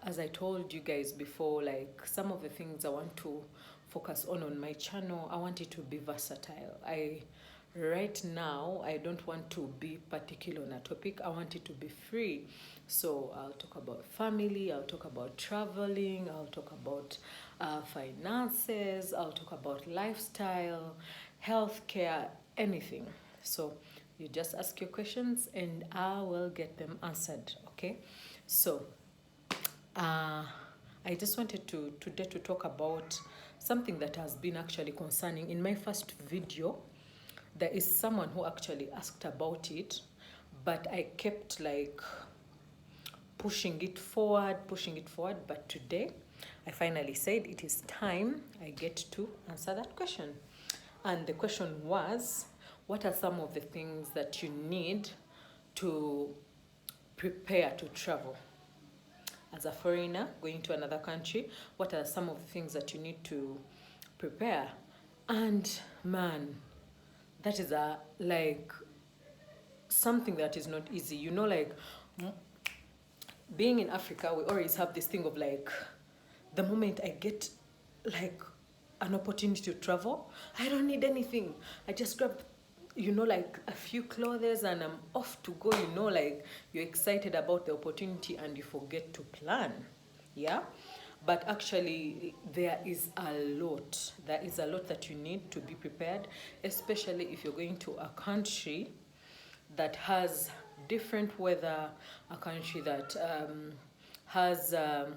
as I told you guys before, like some of the things I want to focus on my channel, I want it to be versatile. Right now, I don't want to be particular on a topic. I want it to be free. So I'll talk about family, I'll talk about traveling, I'll talk about finances, I'll talk about lifestyle, healthcare, anything. So you just ask your questions and I will get them answered, okay? So I just wanted to today to talk about something that has been actually concerning. In my first video, there is someone who actually asked about it, but I kept like pushing it forward, but today I finally said it is time I get to answer that question. And the question was, what are some of the things that you need to prepare to travel? As a foreigner going to another country, what are some of the things that you need to prepare? And man, that is like something that is not easy. You know, like being in Africa, we always have this thing of like, the moment I get like an opportunity to travel, I don't need anything. I just grab, you know, like a few clothes and I'm off to go. You know, like you're excited about the opportunity and you forget to plan. Yeah. But actually, there is a lot. There is a lot that you need to be prepared, especially if you're going to a country that has different weather, a country that has a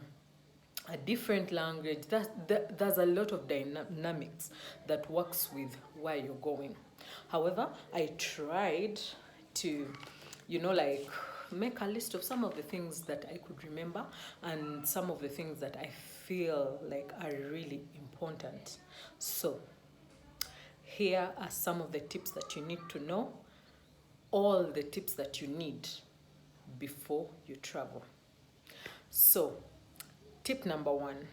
different language. There's a lot of dynamics that works with where you're going. However, I tried to, you know, like make a list of some of the things that I could remember and some of the things that I feel like are really important. So here are some of the tips that you need to know, all the tips that you need before you travel. So tip number one,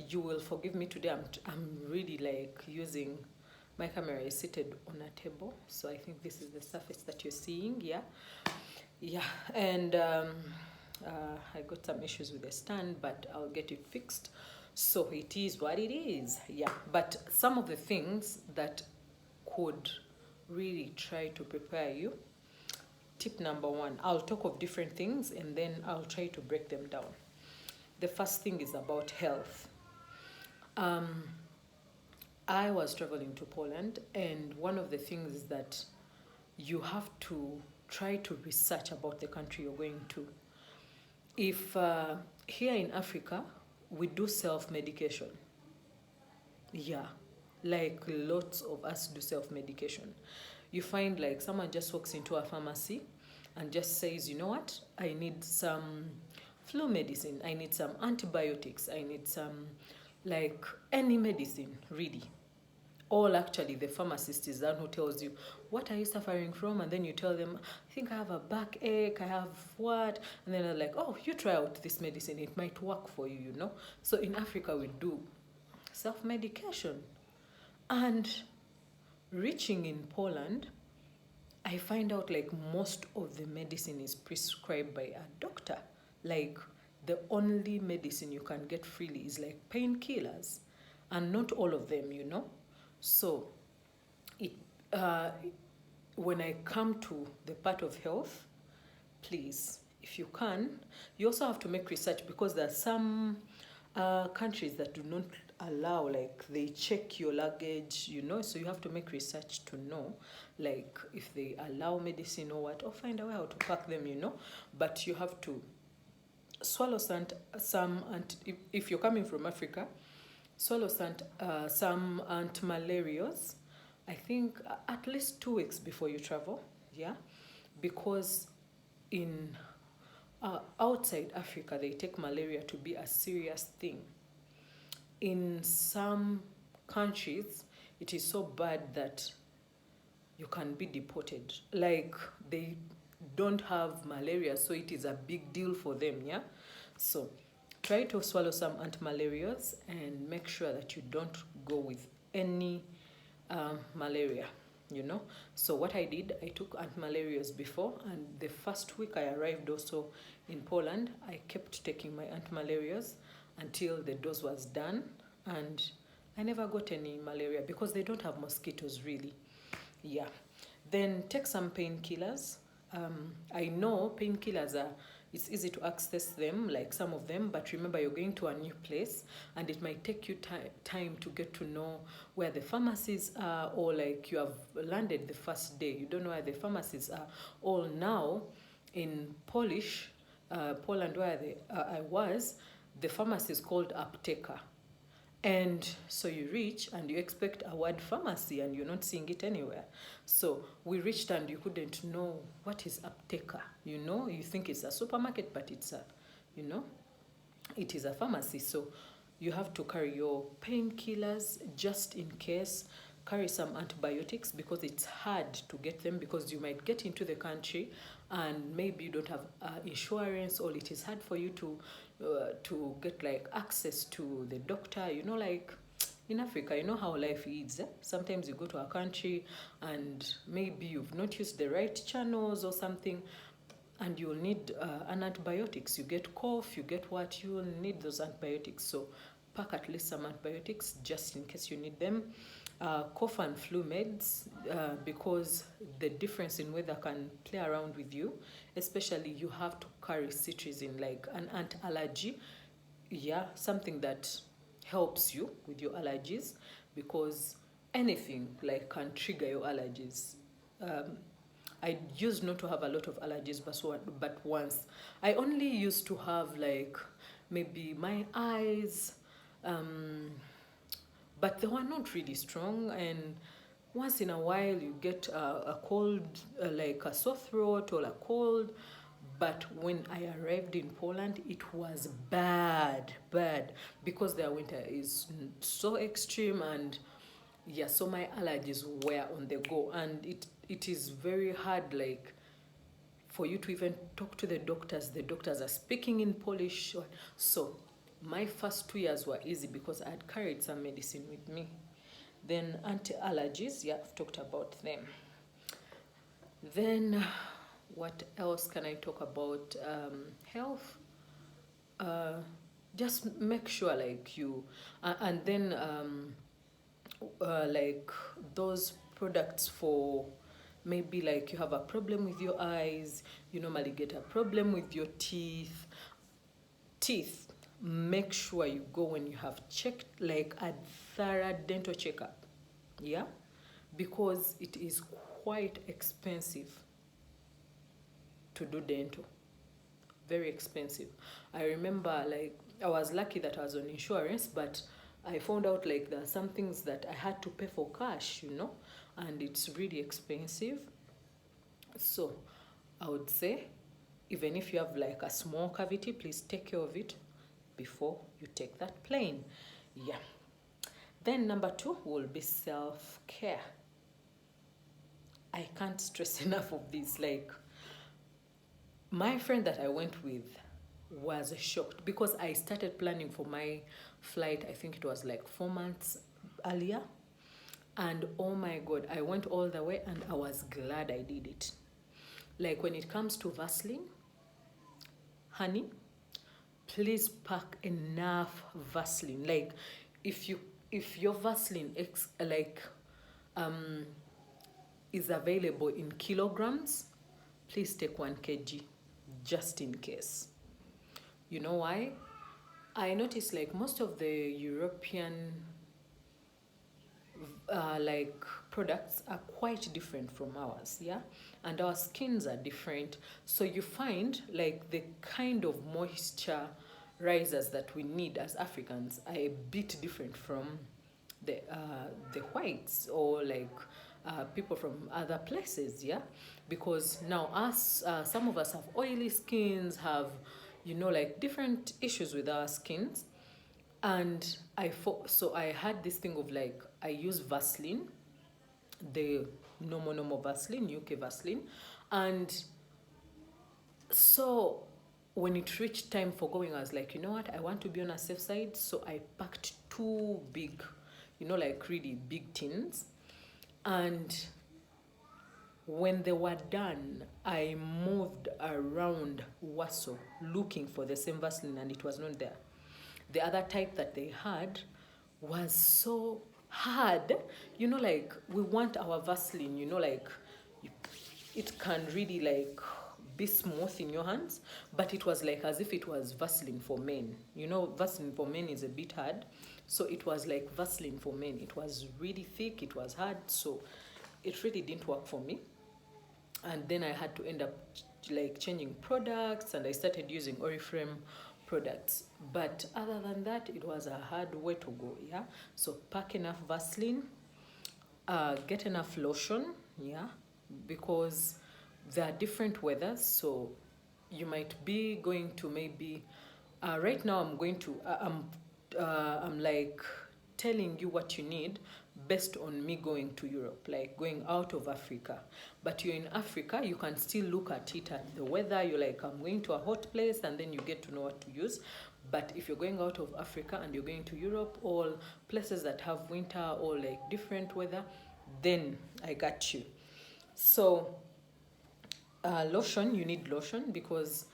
you will forgive me today, I'm really like using, my camera is seated on a table, so I think this is the surface that you're seeing. Yeah, and I got some issues with the stand, but I'll get it fixed. So it is what it is. Yeah, but some of the things that could really try to prepare you. Tip number one, I'll talk of different things and then I'll try to break them down. The first thing is about health. I was traveling to Poland, and one of the things is that you have to try to research about the country you're going to. If here in Africa, we do self-medication. Yeah, like lots of us do self-medication. You find like someone just walks into a pharmacy and just says, you know what, I need some flu medicine, I need some antibiotics, I need some, like any medicine really. All actually the pharmacist is the one who tells you, what are you suffering from? And then you tell them, I think I have a backache, I have what? And then they're like, oh, you try out this medicine, it might work for you, you know? So in Africa we do self-medication. And reaching in Poland, I find out like most of the medicine is prescribed by a doctor. Like the only medicine you can get freely is like painkillers, and not all of them, you know. So when I come to the part of health, please, if you can, you also have to make research, because there are some countries that do not allow, like they check your luggage, you know, so you have to make research to know like if they allow medicine or what, or find a way how to pack them, you know. But you have to swallow some and if you're coming from Africa, swallow some anti-malarials, I think at least 2 weeks before you travel. Yeah, because in outside Africa, they take malaria to be a serious thing. In some countries, it is so bad that you can be deported. Like they don't have malaria, so it is a big deal for them. Yeah, so try to swallow some anti-malarials and make sure that you don't go with any malaria. you know. So what I did, I took antimalarials before, and the first week I arrived also in Poland, I kept taking my antimalarials until the dose was done, and I never got any malaria because they don't have mosquitoes really. Yeah. Then take some painkillers. I know painkillers are, it's easy to access them, like some of them, but remember you're going to a new place and it might take you time to get to know where the pharmacies are, or like you have landed the first day, you don't know where the pharmacies are. All now in Poland where I was, the pharmacy is called apteka. And so you reach and you expect a word pharmacy and you're not seeing it anywhere. So we reached and you couldn't know what is apteka. You know, you think it's a supermarket, but it's a, you know, it is a pharmacy. So you have to carry your painkillers just in case. Carry some antibiotics because it's hard to get them, because you might get into the country and maybe you don't have insurance, or it is hard for you to get like access to the doctor. You know, like in Africa, you know how life is. Sometimes you go to a country and maybe you've not used the right channels or something, and you'll need an antibiotics. You get cough, you get what, you'll need those antibiotics. So pack at least some antibiotics just in case you need them. Cough and flu meds, because the difference in weather can play around with you. Especially you have to carry cetirizine, like an anti-allergy. Yeah, something that helps you with your allergies, because anything like can trigger your allergies. I used not to have a lot of allergies, but once I only used to have like maybe my eyes, but they were not really strong. And once in a while you get a cold, like a sore throat or a cold. But when I arrived in Poland, it was bad, because their winter is so extreme. And yeah, so my allergies were on the go, and it is very hard, like, for you to even talk to the doctors. The doctors are speaking in Polish. So my first 2 years were easy because I had carried some medicine with me. Then anti-allergies, yeah, I've talked about them. Then what else can I talk about? Health. Just make sure like you, and then like those products for maybe like you have a problem with your eyes, you normally get a problem with your teeth. Make sure you go when you have checked, like a thorough dental checkup. Yeah, because it is quite expensive to do dental, very expensive. I remember, like, I was lucky that I was on insurance, but I found out like there are some things that I had to pay for cash, you know, and it's really expensive. So I would say, even if you have like a small cavity, please take care of it before you take that plane. Yeah. Then number 2 will be self-care. I can't stress enough of this. Like, my friend that I went with was shocked because I started planning for my flight, I think it was like 4 months earlier. And oh my God, I went all the way and I was glad I did it. Like, when it comes to Vaseline, honey, please pack enough Vaseline. Like, if your Vaseline is available in kilograms, please take 1 kg just in case. You know why? I noticed like most of the European like products are quite different from ours, yeah, and our skins are different. So you find like the kind of moisture risers that we need as Africans are a bit different from the whites, or like people from other places, yeah, because now us some of us have oily skins, have, you know, like different issues with our skins. And so I had this thing of like, I use Vaseline, the normal Vaseline, UK Vaseline. And so when it reached time for going, I was like, you know what, I want to be on a safe side. So I packed 2 big, you know, like really big tins. And When they were done, I moved around Warsaw looking for the same Vaseline and it was not there. The other type that they had was so hard. You know, like we want our Vaseline, you know, like it can really like be smooth in your hands, but it was like as if it was Vaseline for men. You know, Vaseline for men is a bit hard. So it was like Vaseline for men. It was really thick, it was hard, so it really didn't work for me. And then I had to end up like changing products and I started using Oriflame products. But other than that, it was a hard way to go, yeah? So pack enough Vaseline, get enough lotion, yeah? Because there are different weathers, so you might be going to maybe, right now I'm going to, I'm like telling you what you need based on me going to Europe, like going out of Africa. But you're in Africa, you can still look at it at the weather. You're like, I'm going to a hot place, and then you get to know what to use. But if you're going out of Africa and you're going to Europe, or places that have winter or like different weather, then I got you. So lotion, you need lotion because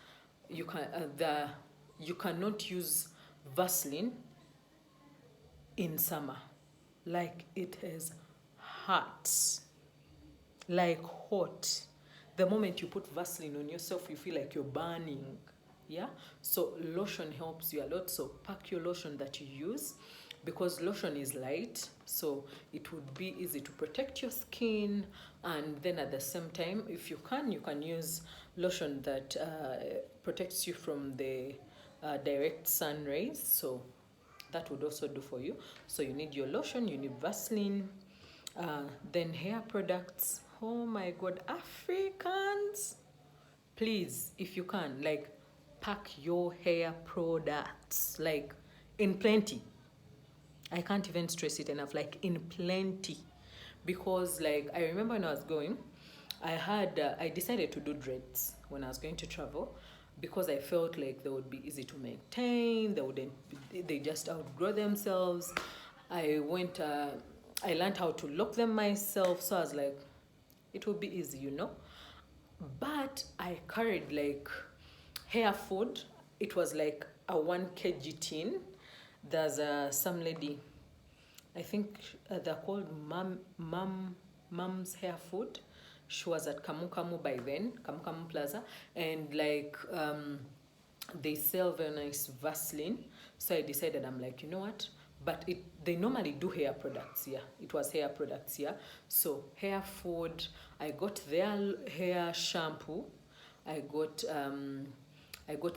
you cannot use Vaseline in summer. Like it is hot, like hot. The moment you put Vaseline on yourself, you feel like you're burning. Yeah, so lotion helps you a lot. So pack your lotion that you use, because lotion is light, so it would be easy to protect your skin. And then at the same time, if you can use lotion that protects you from the direct sun rays, so that would also do for you. So you need your lotion, you need Vaseline, then hair products. Oh my god, Africans, please, if you can, like, pack your hair products like in plenty. I can't even stress it enough, like in plenty. Because like I remember when I was going, I decided to do dreads when I was going to travel, because I felt like they would be easy to maintain. They just outgrow themselves. I learned how to lock them myself, so I was like, it would be easy, you know. But I carried like hair food. It was like a 1 kg tin. There's some lady, I think they're called Mom's Hair Food. She was at Kamu Kamu by then, Kamu Kamu Plaza, and like they sell very nice Vaseline. So I decided, I'm like, you know what? But they normally do hair products, yeah. It was hair products, yeah. So hair food, I got their hair shampoo. I got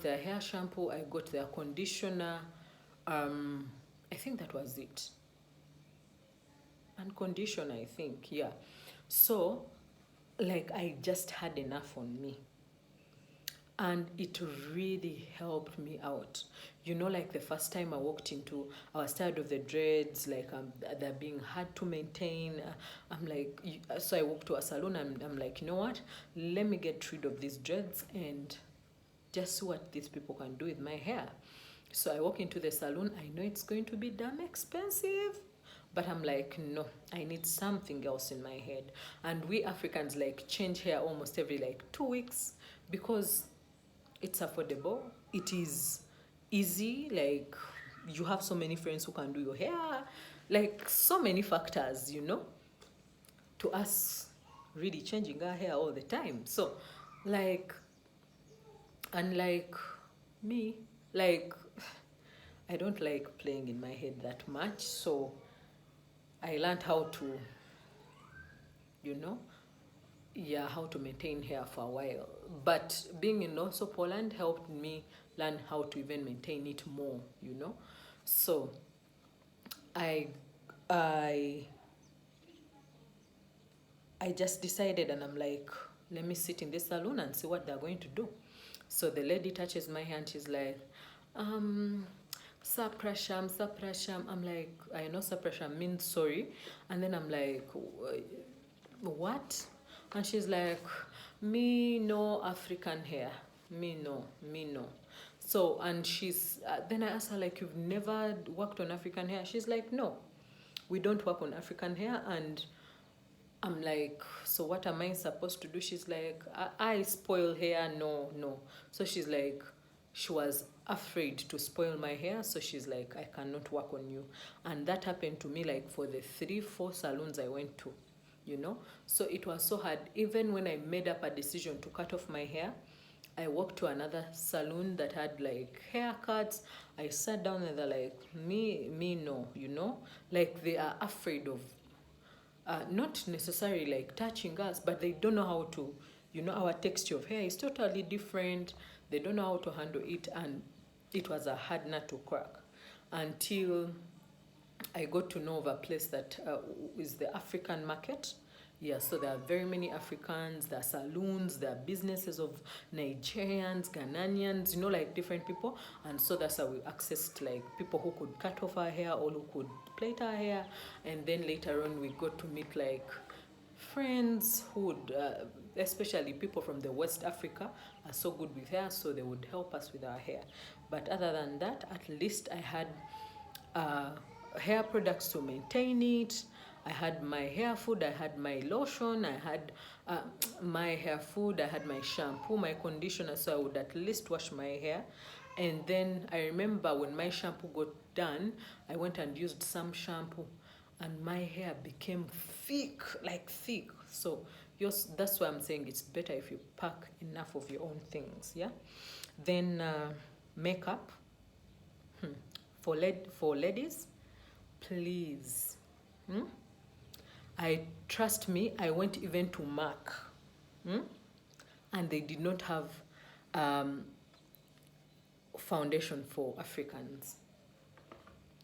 their hair shampoo, I got their conditioner. I think that was it. And conditioner, I think, yeah. So like I just had enough on me, and it really helped me out. You know, like the first time I walked into, I was tired of the dreads, like they're being hard to maintain. I'm like, so I walked to a salon, and I'm like, you know what, let me get rid of these dreads and just see what these people can do with my hair. So I walk into the salon, I know it's going to be damn expensive, but I'm like, no, I need something else in my head. And we Africans like change hair almost every like 2 weeks, because it's affordable, it is easy, like you have so many friends who can do your hair, like so many factors, you know, to us really changing our hair all the time. So like, unlike me, like I don't like playing in my head that much, so I learned how to, you know, yeah, how to maintain hair for a while. But being in also Poland helped me learn how to even maintain it more, you know. So I I I just decided, and I'm like, let me sit in this salon and see what they're going to do. So the lady touches my hand, she's like, Saprasham, Saprasham. I'm like, I know Saprasham means sorry. And then I'm like, what? And she's like, me no African hair. Me no, me no. So, and then I asked her, like, you've never worked on African hair? She's like, no, we don't work on African hair. And I'm like, so what am I supposed to do? She's like, I spoil hair. No, no. So she's like, she was afraid to spoil my hair. So she's like, I cannot work on you. And that happened to me like for the 3, 4 salons I went to, you know. So it was so hard. Even when I made up a decision to cut off my hair, I walked to another salon that had like haircuts. I sat down and they're like, me, no, you know, like they are afraid of not necessarily like touching us, but they don't know how to, you know, our texture of hair is totally different. They don't know how to handle it, and it was a hard nut to crack until I got to know of a place that is the African market. Yeah, so there are very many Africans, there are saloons, there are businesses of Nigerians, Ghanaians, you know, like different people. And so that's how we accessed like people who could cut off our hair or who could plait our hair. And then later on, we got to meet like friends who would, especially people from the West Africa, are so good with hair, so they would help us with our hair. But other than that, at least I had uh, hair products to maintain it. I had my hair food, I had my lotion, I had my hair food, I had my shampoo, my conditioner, so I would at least wash my hair. And then I remember when my shampoo got done, I went and used some shampoo and my hair became thick, like thick. So yours, that's why I'm saying it's better if you pack enough of your own things, yeah? Then makeup. For ladies, please. I trust me, I went even to MAC, and they did not have um, foundation for Africans.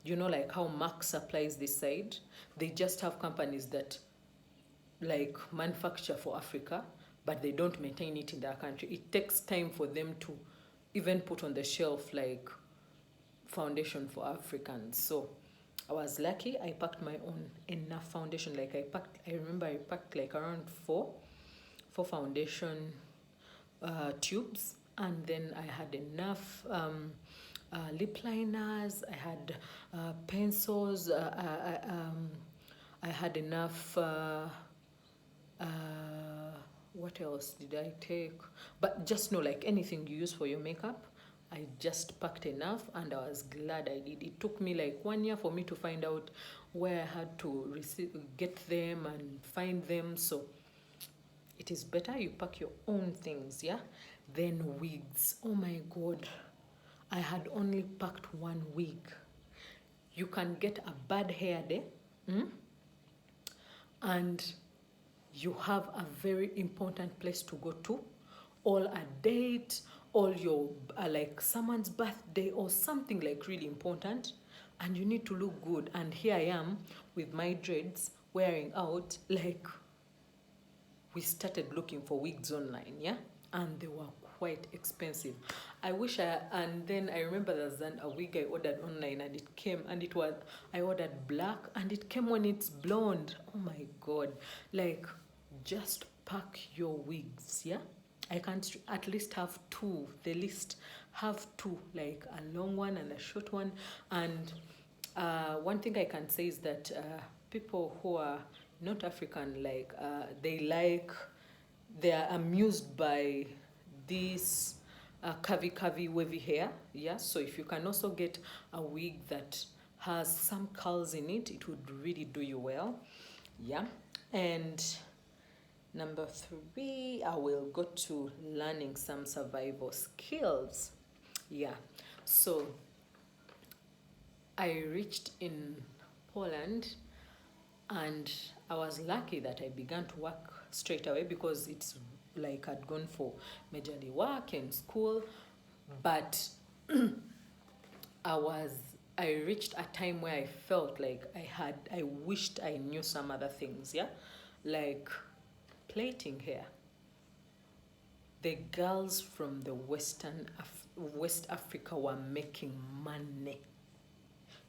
You know, like how MAC supplies this side, they just have companies that like manufacture for Africa, but they don't maintain it in their country. It takes time for them to even put on the shelf like foundation for Africans. So I was lucky. I packed my own enough foundation. Like I remember I packed like around four foundation tubes, and then I had enough lip liners. I had pencils. I had enough. Uh, what else did I take? But just know, like anything you use for your makeup, I just packed enough, and I was glad I did. It took me like 1 year for me to find out where I had to get them and find them. So it is better you pack your own things, yeah? Then wigs. Oh my God. I had only packed one wig. You can get a bad hair day, and you have a very important place to go to, or a date, or your like someone's birthday or something like really important, and you need to look good. And here I am with my dreads wearing out. Like, we started looking for wigs online, yeah, and they were quite expensive. And then I remember there's a wig I ordered online, and it came, and it was, I ordered black, and it came when it's blonde. Oh my God. Like, just pack your wigs, yeah? I can't at least have two, the least have two, like a long one and a short one. And one thing I can say is that people who are not African, like they are amused by this curvy wavy hair, yeah? So if you can also get a wig that has some curls in it, it would really do you well, yeah? And number 3, I will go to learning some survival skills. Yeah, so I reached in Poland, and I was lucky that I began to work straight away, because it's like I'd gone for majorly work and school. But I reached a time where I felt like I wished I knew some other things, yeah? Like plaiting hair. The girls from the West Africa were making money.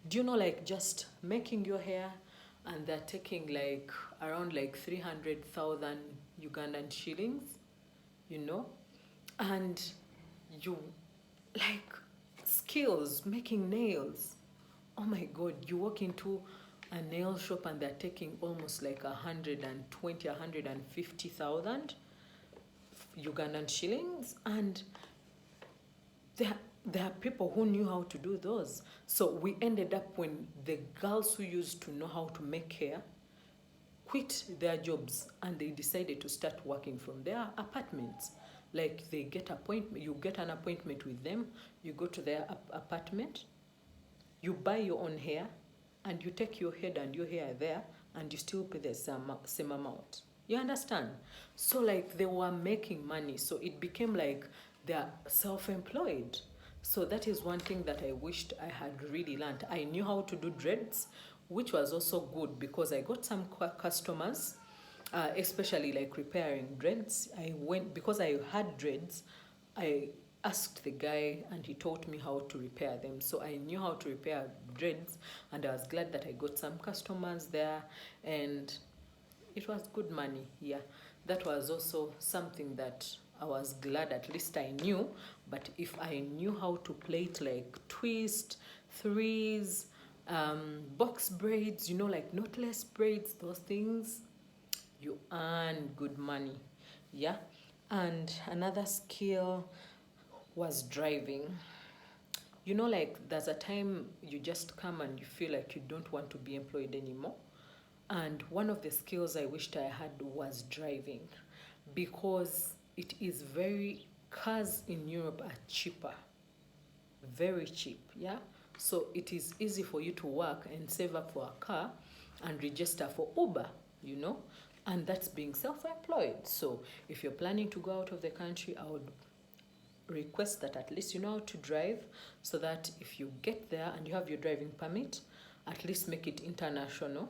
Do you know, like just making your hair, and they're taking like around like 300,000 Ugandan shillings, you know? And you, like, skills, making nails. Oh my God, you walk into a nail shop and they're taking almost like 120, 150,000 Ugandan shillings. And there are people who knew how to do those. So we ended up, when the girls who used to know how to make hair quit their jobs and they decided to start working from their apartments. Like they get appointment, you get an appointment with them, you go to their apartment, you buy your own hair, and you take your head and your hair there, and you still pay the same amount. You understand? So like they were making money, so it became like they're self-employed. So that is one thing that I wished I had really learned. I knew how to do dreads, which was also good because I got some customers, especially like repairing dreads. I went, because I had dreads, I asked the guy and he taught me how to repair them. So I knew how to repair dreads, and I was glad that I got some customers there, and it was good money. Yeah, that was also something that I was glad at least I knew. But if I knew how to plait like twist, threes, box braids, like knotless braids, those things, you earn good money. Yeah. And another skill was driving. Like there's a time you just come and you feel like you don't want to be employed anymore. And one of the skills I wished I had was driving, because it is cars in Europe are cheaper, very cheap, yeah? So it is easy for you to work and save up for a car and register for Uber, and that's being self-employed. So if you're planning to go out of the country, I would request that at least you know how to drive, so that if you get there and you have your driving permit, at least make it international,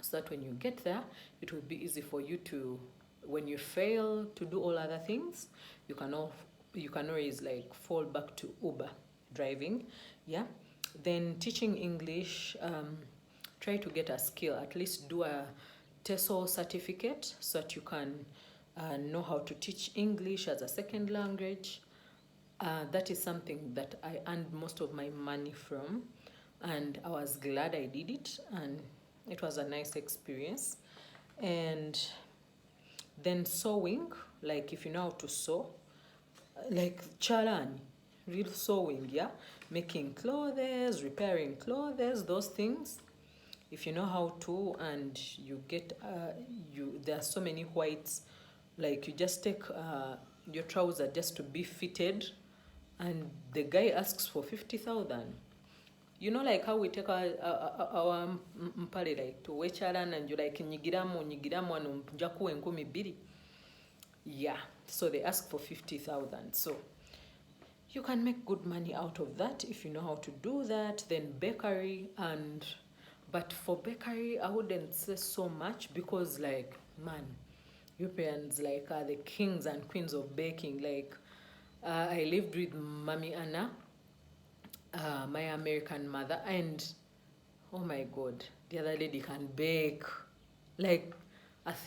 so that when you get there, it will be easy for you to, when you fail to do all other things, you can always like fall back to Uber driving. Yeah. Then teaching English, try to get a skill, at least do a TESOL certificate, so that you can know how to teach English as a second language. That is something that I earned most of my money from, and I was glad I did it, and it was a nice experience. And then sewing, like if you know how to sew, like charani, real sewing, yeah, making clothes, repairing clothes, those things. If you know how to, and you get there are so many whites, like you just take your trouser just to be fitted, and the guy asks for 50,000. Like how we take our mpale, like to wecharan, and you like nyigiramu anu njaku enkumi biri. Yeah, so they ask for 50,000. So you can make good money out of that if you know how to do that. Then bakery, but for bakery I wouldn't say so much, because like, man, Europeans like are the kings and queens of baking. Like I lived with Mami Anna, my American mother, and oh my God, the other lady can bake. Like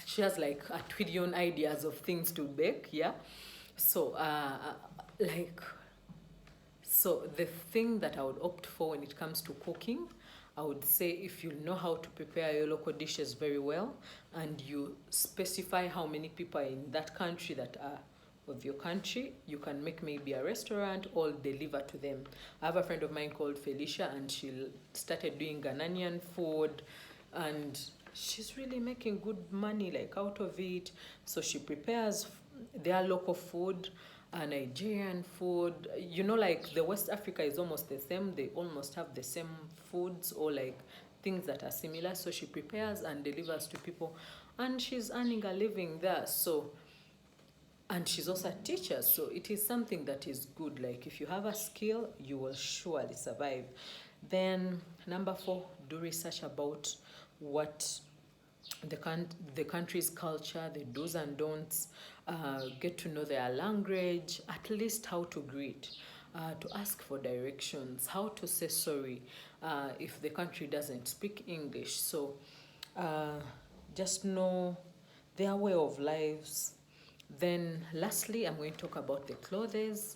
she has like a trillion ideas of things to bake. Yeah. So so the thing that I would opt for when it comes to cooking, I would say, if you know how to prepare your local dishes very well, and you specify how many people are in that country that are of your country, you can make maybe a restaurant or deliver to them. I have a friend of mine called Felicia, and she started doing Ghanaian food, and she's really making good money like out of it. So she prepares their local food, Nigerian food. Like the West Africa is almost the same. They almost have the same foods, or like things that are similar. So she prepares and delivers to people, and she's earning a living there. So, and she's also a teacher. So it is something that is good. Like if you have a skill, you will surely survive. Then number 4, do research about what the country's culture, the do's and don'ts, get to know their language, at least how to greet, to ask for directions, how to say sorry if the country doesn't speak English. So just know their way of lives. Then lastly, I'm going to talk about the clothes.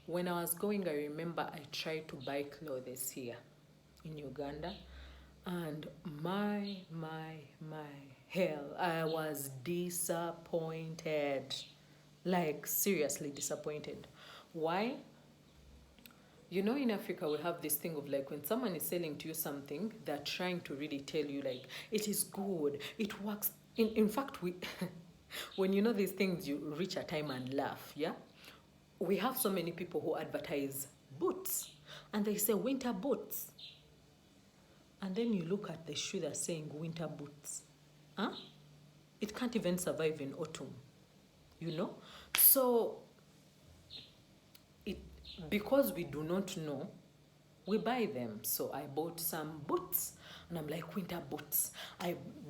When I was going, I remember I tried to buy clothes here in Uganda, and my hell, I was disappointed. Like, seriously disappointed. Why? You know, in Africa, we have this thing of like when someone is selling to you something, they're trying to really tell you, like, it is good, it works. In fact, we, when you know these things, you reach a time and laugh, yeah? We have so many people who advertise boots and they say winter boots. And then you look at the shoe that's saying winter boots. Huh? It can't even survive in autumn, you know? So, it, because we do not know, we buy them. So I bought some boots and I'm like, winter boots.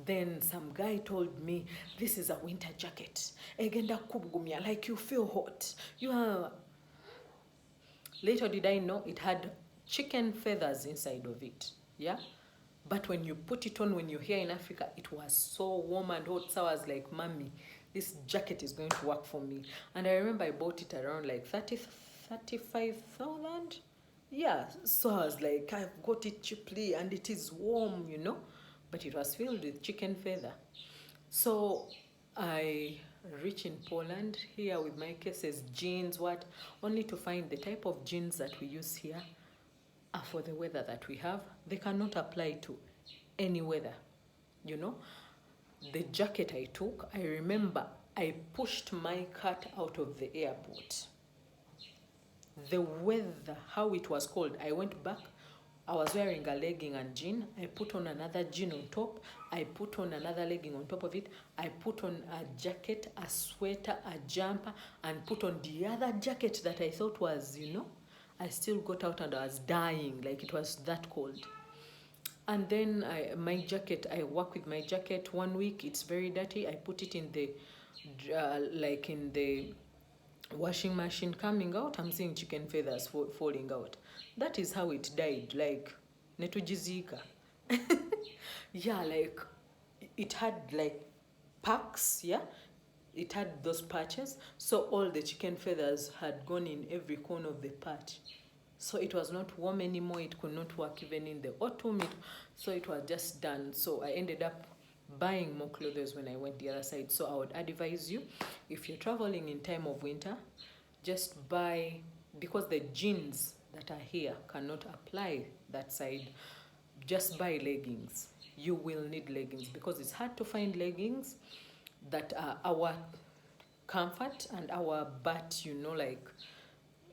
Then some guy told me, this is a winter jacket. Egenda kubugumya, like you feel hot. You are. Later did I know it had chicken feathers inside of it. Yeah? But when you put it on, when you're here in Africa, it was so warm and hot. So I was like, mommy, this jacket is going to work for me. And I remember I bought it around like 35,000. Yeah, so I was like, I've got it cheaply and it is warm, you know, but it was filled with chicken feather. So I reach in Poland here with my cases, jeans, what, only to find the type of jeans that we use here are for the weather that we have. They cannot apply to any weather, you know. The jacket I took, I remember I pushed my cat out of the airport. The weather, how it was cold, I went back. I was wearing a legging and jean. I put on another jean on top. I put on another legging on top of it. I put on a jacket, a sweater, a jumper, and put on the other jacket that I thought was, you know, I still got out and I was dying, like it was that cold. And then my jacket, I work with my jacket 1 week. It's very dirty. I put it in the, like in the washing machine. Coming out, I'm seeing chicken feathers falling out. That is how it died, like netujizika. Yeah, like it had like packs, yeah, it had those patches, so all the chicken feathers had gone in every corner of the patch. So it was not warm anymore. It could not work even in the autumn. So it was just done. So I ended up buying more clothes when I went the other side. So I would advise you, if you're traveling in time of winter, just buy, because the jeans that are here cannot apply that side, just buy leggings. You will need leggings because it's hard to find leggings that are our comfort and our butt, you know, like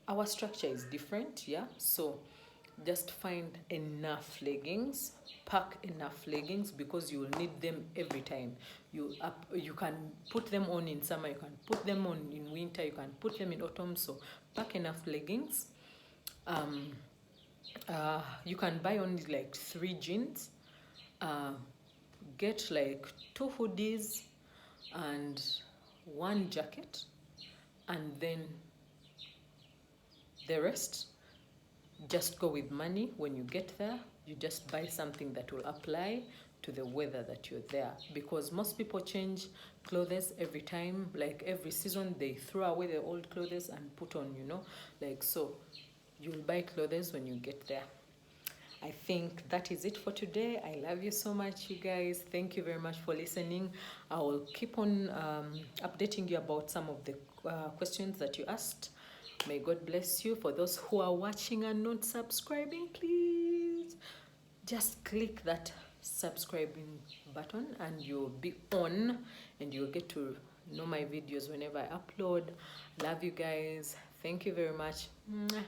our structure is different, yeah? So just find enough leggings, pack enough leggings, because you will need them every time. You can put them on in summer, you can put them on in winter, you can put them in autumn. So pack enough leggings. You can buy only like 3 jeans. Get like 2 hoodies and 1 jacket, and then the rest, just go with money. When you get there, you just buy something that will apply to the weather that you're there, because most people change clothes every time, like every season they throw away the old clothes and put on, you know, like, so you'll buy clothes when you get there. I think that is it for today. I love you so much, you guys. Thank you very much for listening. I will keep on updating you about some of the questions that you asked. May God bless you. For those who are watching and not subscribing, please just click that subscribing button and you'll be on and you'll get to know my videos whenever I upload. Love you guys. Thank you very much. Mwah.